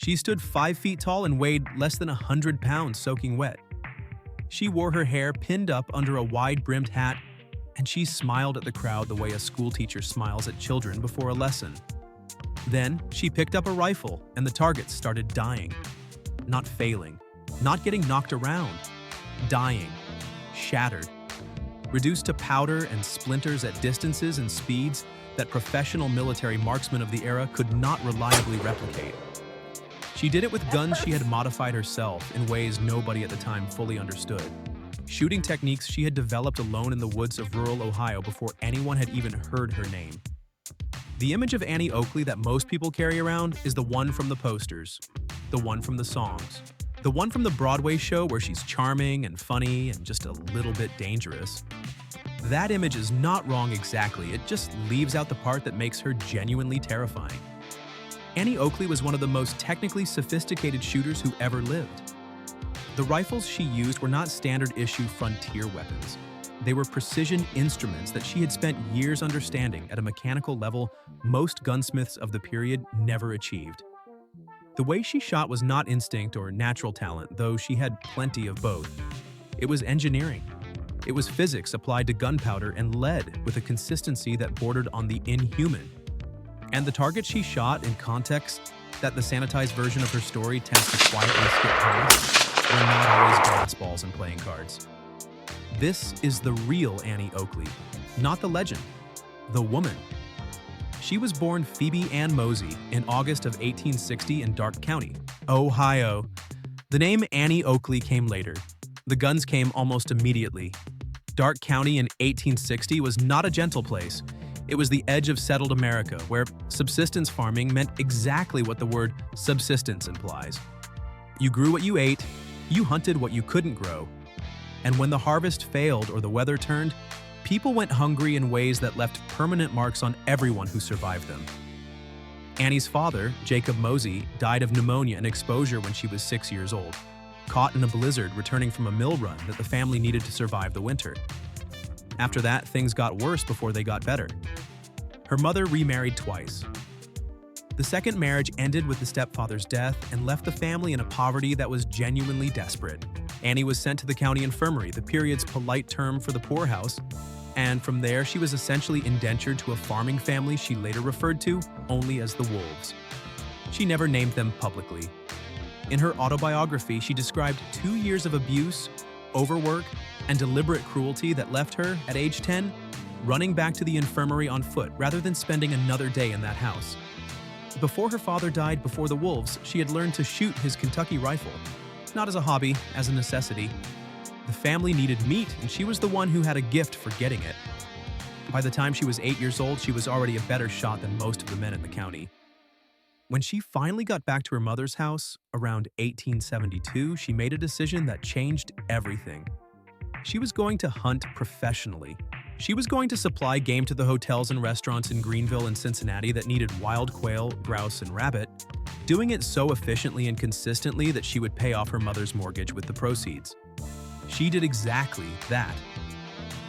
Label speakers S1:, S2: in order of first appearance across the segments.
S1: She stood 5 feet tall and weighed less than 100 pounds soaking wet. She wore her hair pinned up under a wide-brimmed hat, and she smiled at the crowd the way a schoolteacher smiles at children before a lesson. Then, she picked up a rifle, and the targets started dying. Not failing, not getting knocked around, dying, shattered, reduced to powder and splinters at distances and speeds that professional military marksmen of the era could not reliably replicate. She did it with guns she had modified herself in ways nobody at the time fully understood. Shooting techniques she had developed alone in the woods of rural Ohio before anyone had even heard her name. The image of Annie Oakley that most people carry around is the one from the posters, the one from the songs, the one from the Broadway show where she's charming and funny and just a little bit dangerous. That image is not wrong exactly, it just leaves out the part that makes her genuinely terrifying. Annie Oakley was one of the most technically sophisticated shooters who ever lived. The rifles she used were not standard-issue frontier weapons. They were precision instruments that she had spent years understanding at a mechanical level most gunsmiths of the period never achieved. The way she shot was not instinct or natural talent, though she had plenty of both. It was engineering. It was physics applied to gunpowder and lead with a consistency that bordered on the inhuman. And the targets she shot in contexts that the sanitized version of her story tends to quietly skip past were not always glass balls and playing cards. This is the real Annie Oakley, not the legend, the woman. She was born Phoebe Ann Mosey in August of 1860 in Darke County, Ohio. The name Annie Oakley came later. The guns came almost immediately. Darke County in 1860 was not a gentle place. It was the edge of settled America, where subsistence farming meant exactly what the word subsistence implies. You grew what you ate, you hunted what you couldn't grow. And when the harvest failed or the weather turned, people went hungry in ways that left permanent marks on everyone who survived them. Annie's father, Jacob Mosey, died of pneumonia and exposure when she was 6 years old, caught in a blizzard returning from a mill run that the family needed to survive the winter. After that, things got worse before they got better. Her mother remarried twice. The second marriage ended with the stepfather's death and left the family in a poverty that was genuinely desperate. Annie was sent to the county infirmary, the period's polite term for the poorhouse, and from there she was essentially indentured to a farming family she later referred to only as the Wolves. She never named them publicly. In her autobiography, she described 2 years of abuse, overwork, and deliberate cruelty that left her, at age 10, running back to the infirmary on foot rather than spending another day in that house. Before her father died before the Wolves, she had learned to shoot his Kentucky rifle, not as a hobby, as a necessity. The family needed meat, and she was the one who had a gift for getting it. By the time she was 8 years old, she was already a better shot than most of the men in the county. When she finally got back to her mother's house, around 1872, she made a decision that changed everything. She was going to hunt professionally. She was going to supply game to the hotels and restaurants in Greenville and Cincinnati that needed wild quail, grouse, and rabbit, doing it so efficiently and consistently that she would pay off her mother's mortgage with the proceeds. She did exactly that.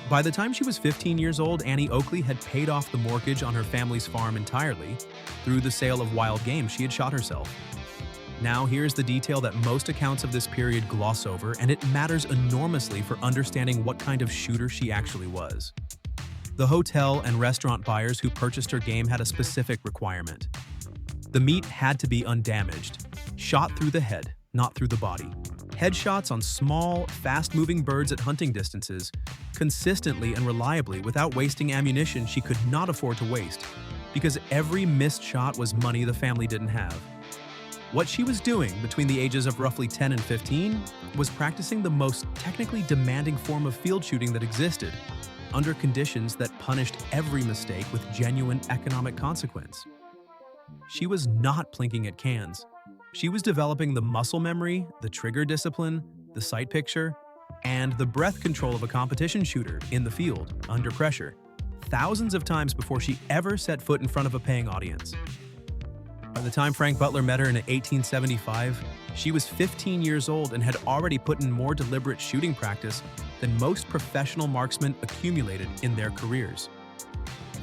S1: By the time she was 15 years old, Annie Oakley had paid off the mortgage on her family's farm entirely through the sale of wild game she had shot herself. Now here's the detail that most accounts of this period gloss over, and it matters enormously for understanding what kind of shooter she actually was. The hotel and restaurant buyers who purchased her game had a specific requirement. The meat had to be undamaged, shot through the head, not through the body. Headshots on small, fast-moving birds at hunting distances, consistently and reliably without wasting ammunition she could not afford to waste, because every missed shot was money the family didn't have. What she was doing between the ages of roughly 10 and 15 was practicing the most technically demanding form of field shooting that existed, under conditions that punished every mistake with genuine economic consequence. She was not plinking at cans. She was developing the muscle memory, the trigger discipline, the sight picture, and the breath control of a competition shooter in the field, under pressure, thousands of times before she ever set foot in front of a paying audience. By the time Frank Butler met her in 1875, she was 15 years old and had already put in more deliberate shooting practice than most professional marksmen accumulated in their careers.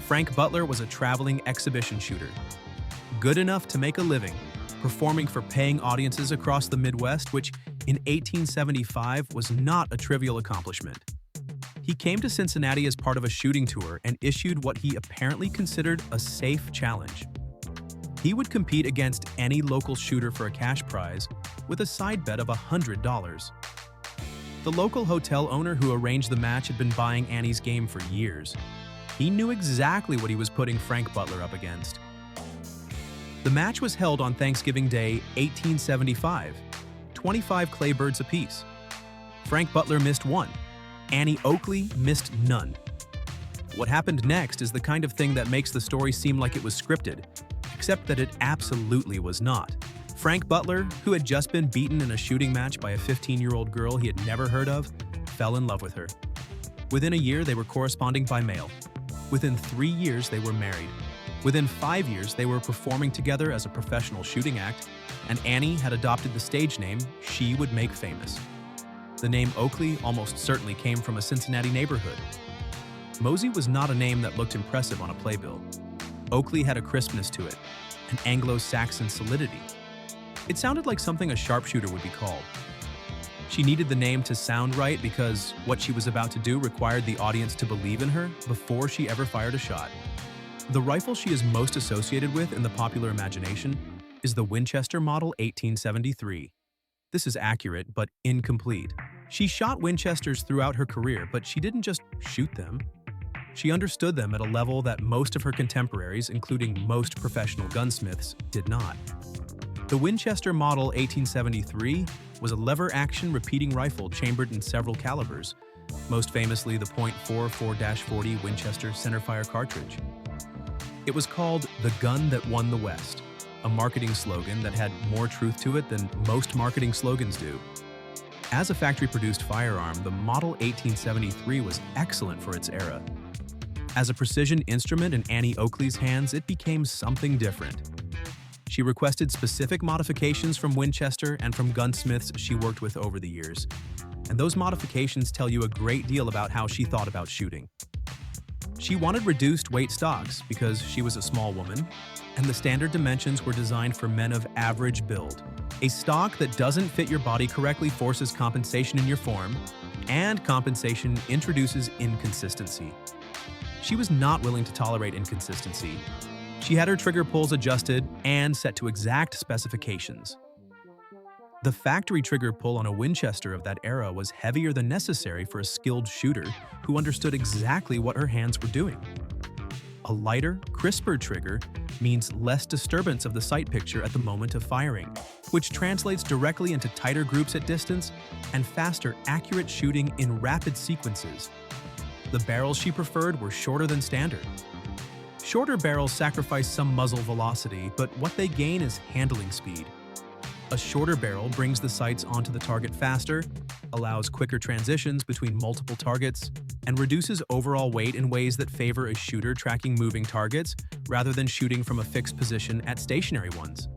S1: Frank Butler was a traveling exhibition shooter, good enough to make a living, performing for paying audiences across the Midwest, which in 1875 was not a trivial accomplishment. He came to Cincinnati as part of a shooting tour and issued what he apparently considered a safe challenge. He would compete against any local shooter for a cash prize with a side bet of $100. The local hotel owner who arranged the match had been buying Annie's game for years. He knew exactly what he was putting Frank Butler up against. The match was held on Thanksgiving Day, 1875, 25 clay birds apiece. Frank Butler missed one. Annie Oakley missed none. What happened next is the kind of thing that makes the story seem like it was scripted, except that it absolutely was not. Frank Butler, who had just been beaten in a shooting match by a 15-year-old girl he had never heard of, fell in love with her. Within a year, they were corresponding by mail. Within 3 years, they were married. Within 5 years, they were performing together as a professional shooting act, and Annie had adopted the stage name she would make famous. The name Oakley almost certainly came from a Cincinnati neighborhood. Mosey was not a name that looked impressive on a playbill. Oakley had a crispness to it, an Anglo-Saxon solidity. It sounded like something a sharpshooter would be called. She needed the name to sound right because what she was about to do required the audience to believe in her before she ever fired a shot. The rifle she is most associated with in the popular imagination is the Winchester Model 1873. This is accurate, but incomplete. She shot Winchesters throughout her career, but she didn't just shoot them. She understood them at a level that most of her contemporaries, including most professional gunsmiths, did not. The Winchester Model 1873 was a lever-action repeating rifle chambered in several calibers, most famously the .44-40 Winchester centerfire cartridge. It was called the gun that won the West, a marketing slogan that had more truth to it than most marketing slogans do. As a factory-produced firearm, the Model 1873 was excellent for its era. As a precision instrument in Annie Oakley's hands, it became something different. She requested specific modifications from Winchester and from gunsmiths she worked with over the years, and those modifications tell you a great deal about how she thought about shooting. She wanted reduced weight stocks because she was a small woman, and the standard dimensions were designed for men of average build. A stock that doesn't fit your body correctly forces compensation in your form, and compensation introduces inconsistency. She was not willing to tolerate inconsistency. She had her trigger pulls adjusted and set to exact specifications. The factory trigger pull on a Winchester of that era was heavier than necessary for a skilled shooter who understood exactly what her hands were doing. A lighter, crisper trigger means less disturbance of the sight picture at the moment of firing, which translates directly into tighter groups at distance and faster, accurate shooting in rapid sequences. The barrels she preferred were shorter than standard. Shorter barrels sacrifice some muzzle velocity, but what they gain is handling speed. A shorter barrel brings the sights onto the target faster, allows quicker transitions between multiple targets, and reduces overall weight in ways that favor a shooter tracking moving targets rather than shooting from a fixed position at stationary ones.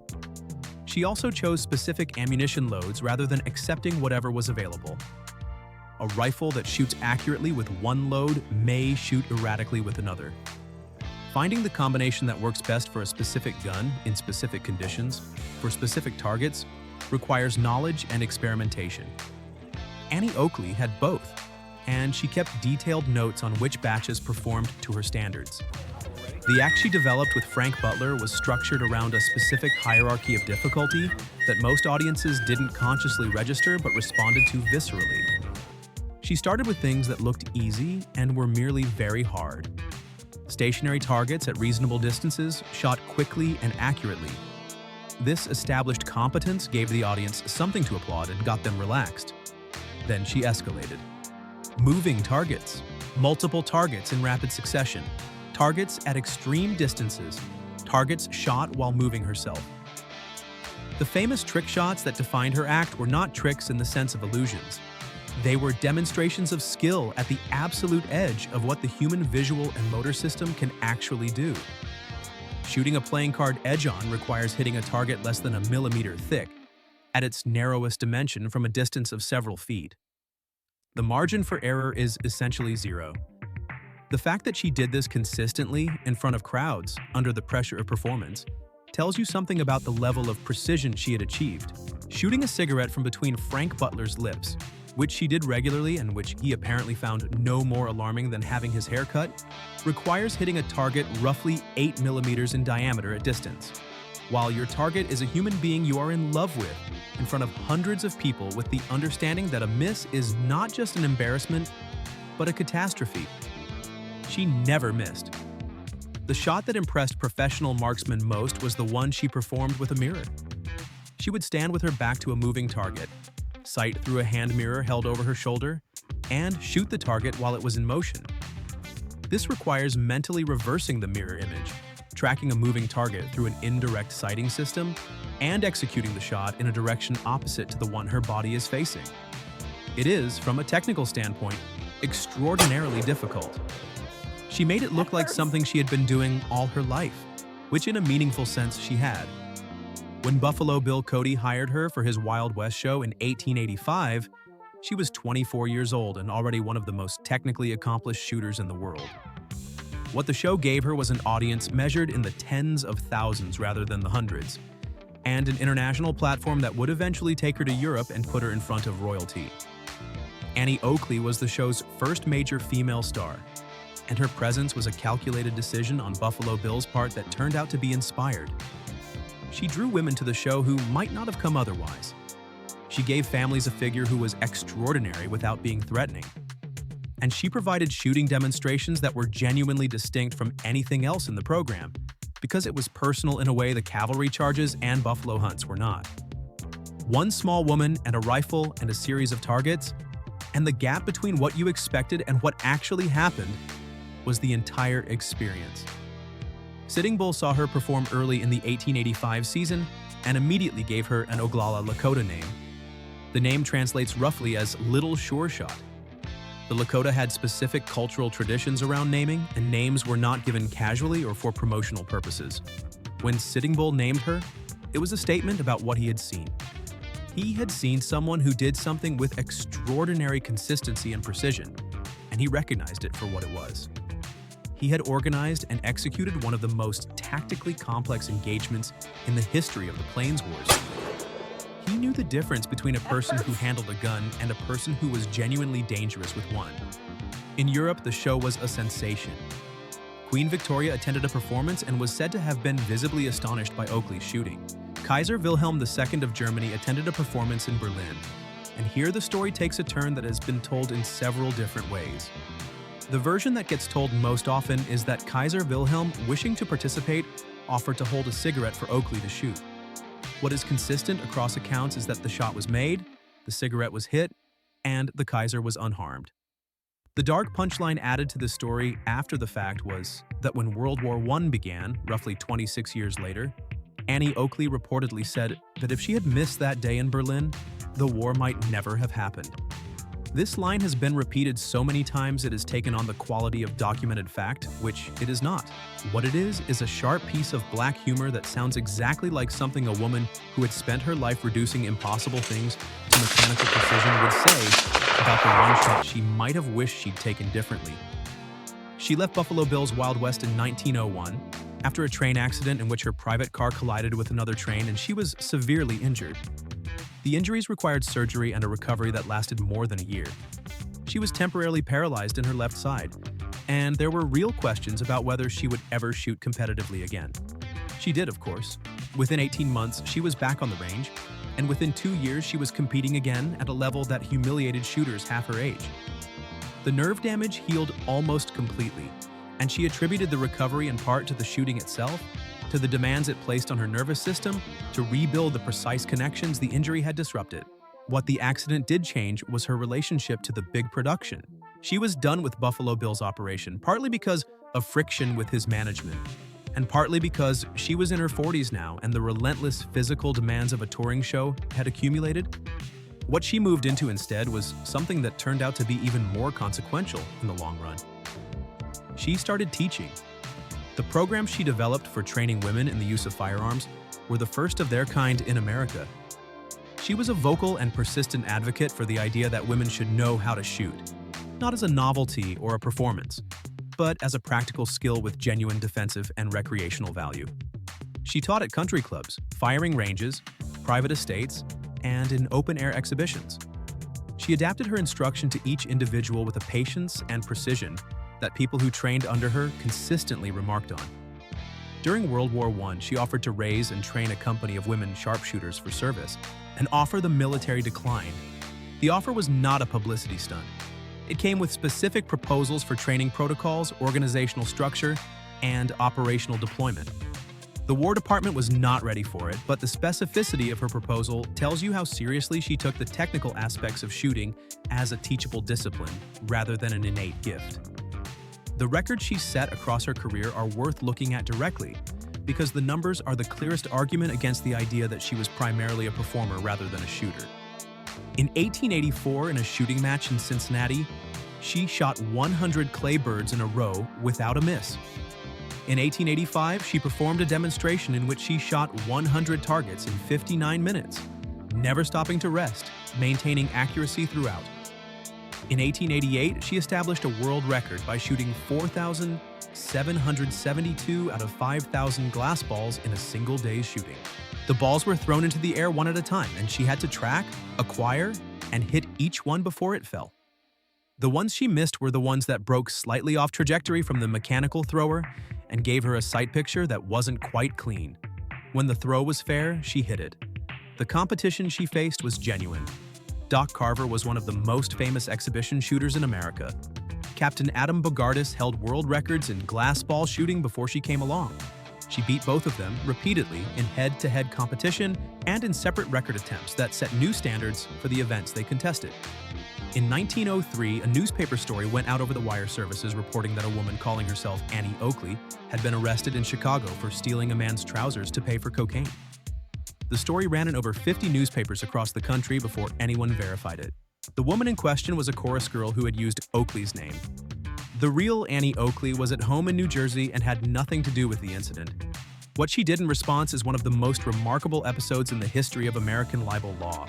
S1: She also chose specific ammunition loads rather than accepting whatever was available. A rifle that shoots accurately with one load may shoot erratically with another. Finding the combination that works best for a specific gun in specific conditions for specific targets requires knowledge and experimentation. Annie Oakley had both, and she kept detailed notes on which batches performed to her standards. The act she developed with Frank Butler was structured around a specific hierarchy of difficulty that most audiences didn't consciously register but responded to viscerally. She started with things that looked easy and were merely very hard. Stationary targets at reasonable distances shot quickly and accurately. This established competence gave the audience something to applaud and got them relaxed. Then she escalated. Moving targets. Multiple targets in rapid succession. Targets at extreme distances. Targets shot while moving herself. The famous trick shots that defined her act were not tricks in the sense of illusions. They were demonstrations of skill at the absolute edge of what the human visual and motor system can actually do. Shooting a playing card edge-on requires hitting a target less than a millimeter thick, at its narrowest dimension from a distance of several feet. The margin for error is essentially zero. The fact that she did this consistently in front of crowds under the pressure of performance tells you something about the level of precision she had achieved. Shooting a cigarette from between Frank Butler's lips, which she did regularly and which he apparently found no more alarming than having his hair cut, requires hitting a target roughly 8 millimeters in diameter at distance, while your target is a human being you are in love with, in front of hundreds of people, with the understanding that a miss is not just an embarrassment, but a catastrophe. She never missed. The shot that impressed professional marksmen most was the one she performed with a mirror. She would stand with her back to a moving target, sight through a hand mirror held over her shoulder, and shoot the target while it was in motion. This requires mentally reversing the mirror image, tracking a moving target through an indirect sighting system, and executing the shot in a direction opposite to the one her body is facing. It is, from a technical standpoint, extraordinarily difficult. She made it look like something she had been doing all her life, which in a meaningful sense she had. When Buffalo Bill Cody hired her for his Wild West show in 1885, she was 24 years old and already one of the most technically accomplished shooters in the world. What the show gave her was an audience measured in the tens of thousands rather than the hundreds, and an international platform that would eventually take her to Europe and put her in front of royalty. Annie Oakley was the show's first major female star, and her presence was a calculated decision on Buffalo Bill's part that turned out to be inspired. She drew women to the show who might not have come otherwise. She gave families a figure who was extraordinary without being threatening. And she provided shooting demonstrations that were genuinely distinct from anything else in the program, because it was personal in a way the cavalry charges and buffalo hunts were not. One small woman and a rifle and a series of targets, and the gap between what you expected and what actually happened was the entire experience. Sitting Bull saw her perform early in the 1885 season and immediately gave her an Oglala Lakota name. The name translates roughly as Little Sure Shot. The Lakota had specific cultural traditions around naming, and names were not given casually or for promotional purposes. When Sitting Bull named her, it was a statement about what he had seen. He had seen someone who did something with extraordinary consistency and precision, and he recognized it for what it was. He had organized and executed one of the most tactically complex engagements in the history of the Plains Wars. He knew the difference between a person who handled a gun and a person who was genuinely dangerous with one. In Europe, the show was a sensation. Queen Victoria attended a performance and was said to have been visibly astonished by Oakley's shooting. Kaiser Wilhelm II of Germany attended a performance in Berlin. And here the story takes a turn that has been told in several different ways. The version that gets told most often is that Kaiser Wilhelm, wishing to participate, offered to hold a cigarette for Oakley to shoot. What is consistent across accounts is that the shot was made, the cigarette was hit, and the Kaiser was unharmed. The dark punchline added to the story after the fact was that when World War I began, roughly 26 years later, Annie Oakley reportedly said that if she had missed that day in Berlin, the war might never have happened. This line has been repeated so many times it has taken on the quality of documented fact, which it is not. What it is a sharp piece of black humor that sounds exactly like something a woman who had spent her life reducing impossible things to mechanical precision would say about the one shot she might have wished she'd taken differently. She left Buffalo Bill's Wild West in 1901 after a train accident in which her private car collided with another train and she was severely injured. The injuries required surgery and a recovery that lasted more than a year. She was temporarily paralyzed in her left side, and there were real questions about whether she would ever shoot competitively again. She did, of course. Within 18 months, she was back on the range, and within 2 years, she was competing again at a level that humiliated shooters half her age. The nerve damage healed almost completely, and she attributed the recovery in part to the shooting itself, to the demands it placed on her nervous system to rebuild the precise connections the injury had disrupted. What the accident did change was her relationship to the big production. She was done with Buffalo Bill's operation, partly because of friction with his management, and partly because she was in her 40s now and the relentless physical demands of a touring show had accumulated. What she moved into instead was something that turned out to be even more consequential in the long run. She started teaching. The programs she developed for training women in the use of firearms were the first of their kind in America. She was a vocal and persistent advocate for the idea that women should know how to shoot, not as a novelty or a performance, but as a practical skill with genuine defensive and recreational value. She taught at country clubs, firing ranges, private estates, and in open-air exhibitions. She adapted her instruction to each individual with a patience and precision that people who trained under her consistently remarked on. During World War I, she offered to raise and train a company of women sharpshooters for service, an offer the military declined. The offer was not a publicity stunt. It came with specific proposals for training protocols, organizational structure, and operational deployment. The War Department was not ready for it, but the specificity of her proposal tells you how seriously she took the technical aspects of shooting as a teachable discipline rather than an innate gift. The records she set across her career are worth looking at directly because the numbers are the clearest argument against the idea that she was primarily a performer rather than a shooter. In 1884, in a shooting match in Cincinnati, she shot 100 clay birds in a row without a miss. In 1885, she performed a demonstration in which she shot 100 targets in 59 minutes, never stopping to rest, maintaining accuracy throughout. In 1888, she established a world record by shooting 4,772 out of 5,000 glass balls in a single day's shooting. The balls were thrown into the air one at a time, and she had to track, acquire, and hit each one before it fell. The ones she missed were the ones that broke slightly off trajectory from the mechanical thrower and gave her a sight picture that wasn't quite clean. When the throw was fair, she hit it. The competition she faced was genuine. Doc Carver was one of the most famous exhibition shooters in America. Captain Adam Bogardus held world records in glass ball shooting before she came along. She beat both of them repeatedly in head-to-head competition and in separate record attempts that set new standards for the events they contested. In 1903, a newspaper story went out over the wire services reporting that a woman calling herself Annie Oakley had been arrested in Chicago for stealing a man's trousers to pay for cocaine. The story ran in over 50 newspapers across the country before anyone verified it. The woman in question was a chorus girl who had used Oakley's name. The real Annie Oakley was at home in New Jersey and had nothing to do with the incident. What she did in response is one of the most remarkable episodes in the history of American libel law.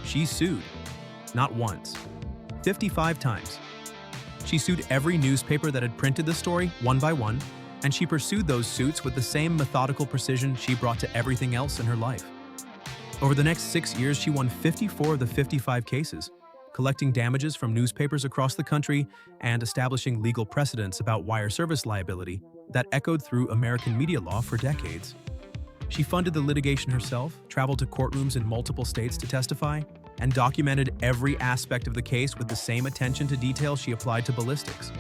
S1: She sued. Not once, 55 times. She sued every newspaper that had printed the story, one by one, and she pursued those suits with the same methodical precision she brought to everything else in her life. Over the next 6 years, she won 54 of the 55 cases, collecting damages from newspapers across the country and establishing legal precedents about wire service liability that echoed through American media law for decades. She funded the litigation herself, traveled to courtrooms in multiple states to testify, and documented every aspect of the case with the same attention to detail she applied to ballistics.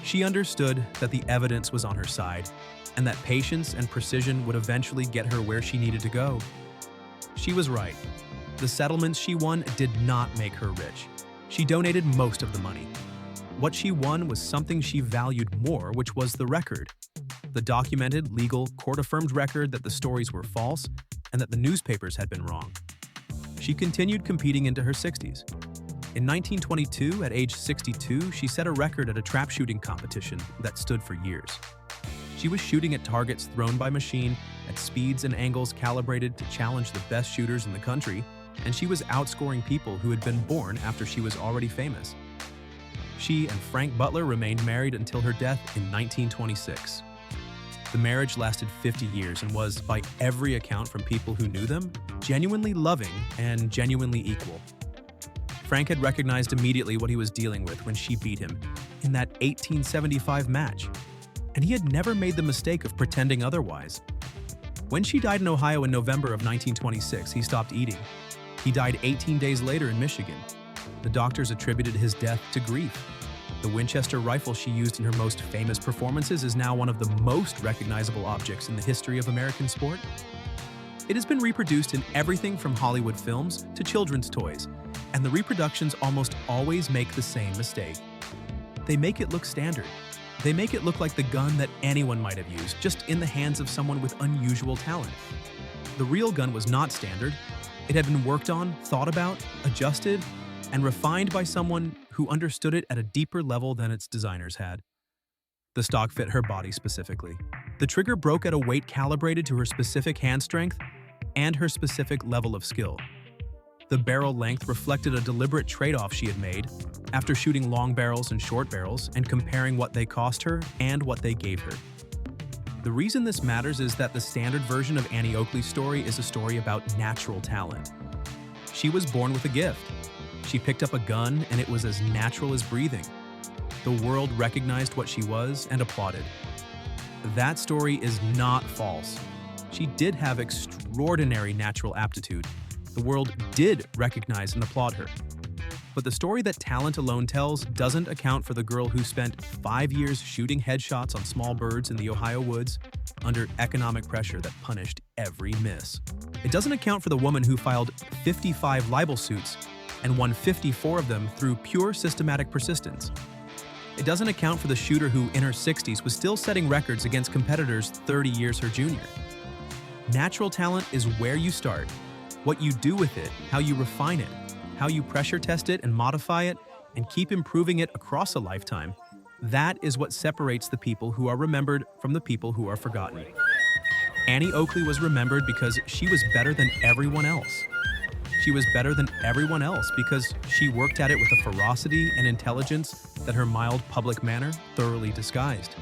S1: She understood that the evidence was on her side, and that patience and precision would eventually get her where she needed to go. She was right. The settlements she won did not make her rich. She donated most of the money. What she won was something she valued more, which was the record. The documented, legal, court-affirmed record that the stories were false and that the newspapers had been wrong. She continued competing into her 60s. In 1922, at age 62, she set a record at a trap shooting competition that stood for years. She was shooting at targets thrown by machine at speeds and angles calibrated to challenge the best shooters in the country, and she was outscoring people who had been born after she was already famous. She and Frank Butler remained married until her death in 1926. The marriage lasted 50 years and was, by every account from people who knew them, genuinely loving and genuinely equal. Frank had recognized immediately what he was dealing with when she beat him in that 1875 match, and he had never made the mistake of pretending otherwise. When she died in Ohio in November of 1926, he stopped eating. He died 18 days later in Michigan. The doctors attributed his death to grief. The Winchester rifle she used in her most famous performances is now one of the most recognizable objects in the history of American sport. It has been reproduced in everything from Hollywood films to children's toys, and the reproductions almost always make the same mistake. They make it look standard. They make it look like the gun that anyone might have used, just in the hands of someone with unusual talent. The real gun was not standard. It had been worked on, thought about, adjusted, and refined by someone who understood it at a deeper level than its designers had. The stock fit her body specifically. The trigger broke at a weight calibrated to her specific hand strength and her specific level of skill. The barrel length reflected a deliberate trade-off she had made after shooting long barrels and short barrels and comparing what they cost her and what they gave her. The reason this matters is that the standard version of Annie Oakley's story is a story about natural talent. She was born with a gift. She picked up a gun and it was as natural as breathing. The world recognized what she was and applauded. That story is not false. She did have extraordinary natural aptitude. The world did recognize and applaud her. But the story that talent alone tells doesn't account for the girl who spent 5 years shooting headshots on small birds in the Ohio woods under economic pressure that punished every miss. It doesn't account for the woman who filed 55 libel suits and won 54 of them through pure systematic persistence. It doesn't account for the shooter who, in her 60s, was still setting records against competitors 30 years her junior. Natural talent is where you start, what you do with it, how you refine it, how you pressure test it and modify it, and keep improving it across a lifetime. That is what separates the people who are remembered from the people who are forgotten. Annie Oakley was remembered because she was better than everyone else. She was better than everyone else because she worked at it with a ferocity and intelligence that her mild public manner thoroughly disguised.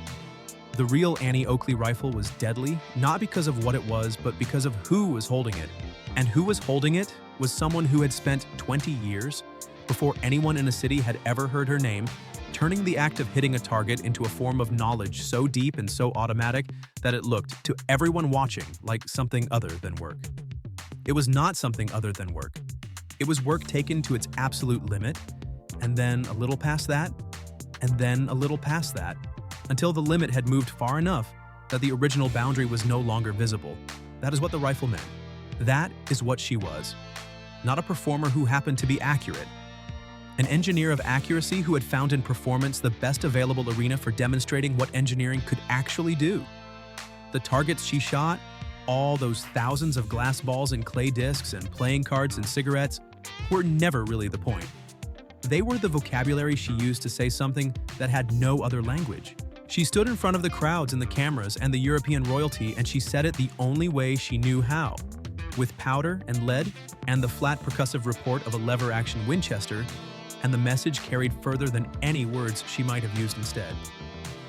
S1: The real Annie Oakley rifle was deadly, not because of what it was, but because of who was holding it. And who was holding it was someone who had spent 20 years, before anyone in a city had ever heard her name, turning the act of hitting a target into a form of knowledge so deep and so automatic that it looked, to everyone watching, like something other than work. It was not something other than work. It was work taken to its absolute limit, and then a little past that, and then a little past that, until the limit had moved far enough that the original boundary was no longer visible. That is what the rifle meant. That is what she was. Not a performer who happened to be accurate. An engineer of accuracy who had found in performance the best available arena for demonstrating what engineering could actually do. The targets she shot, all those thousands of glass balls and clay discs and playing cards and cigarettes, were never really the point. They were the vocabulary she used to say something that had no other language. She stood in front of the crowds and the cameras and the European royalty, and she said it the only way she knew how. With powder and lead and the flat percussive report of a lever-action Winchester, and the message carried further than any words she might have used instead.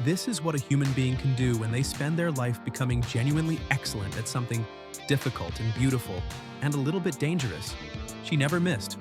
S1: This is what a human being can do when they spend their life becoming genuinely excellent at something difficult and beautiful and a little bit dangerous. She never missed.